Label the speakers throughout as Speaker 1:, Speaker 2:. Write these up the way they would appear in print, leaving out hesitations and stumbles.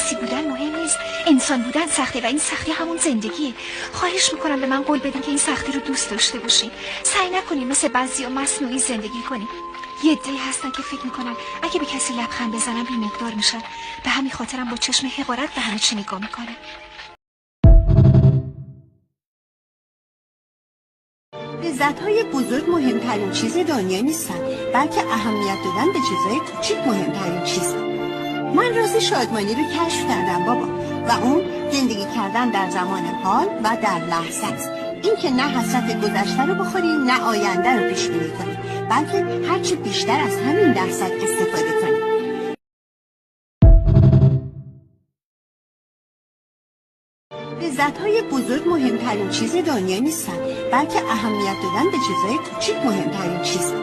Speaker 1: کسی بودن مهم نیست، انسان بودن سخته و این سختی همون زندگیه. خواهش میکنم به من قول بدین که این سختی رو دوست داشته باشین. سعی نکنین مثل بعضیا مصنوعی زندگی کنین. یه عده‌ای هستن که فکر میکنن اگه به کسی لبخند بزنن بی مقدار میشن. به همین خاطرم با چشم حقارت به همه چی نگاه میکنه.
Speaker 2: لذت‌های بزرگ مهمترین چیز دنیا نیستن، بلکه اهمیت دادن به چیزهای کوچیک مهمترین چیزه. من راز شادمانی رو کشف کردم بابا، و اون زندگی کردن در زمان حال و در لحظه است. این که نه حسرت گذشته رو بخوری نه آینده رو پیش بینی کنی، بلکه هرچی بیشتر از همین درصد استفاده کنی. لذت‌های بزرگ مهمترین چیز دنیا نیستن، بلکه اهمیت دادن به چیزهای کوچیک مهمترین چیزه.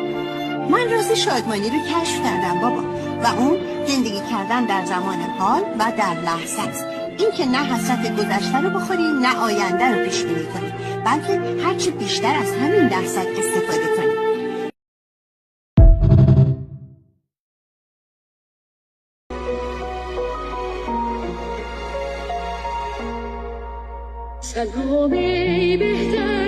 Speaker 2: من راز شادمانی رو کشف کردم بابا، و اون زندگی کردن در زمان حال و در لحظه است. این که نه حسرت گذشته رو بخوری نه آینده رو پیش بینی کنی، بلکه هرچی بیشتر از همین درصد استفاده کنی.
Speaker 3: سلام ای بهتر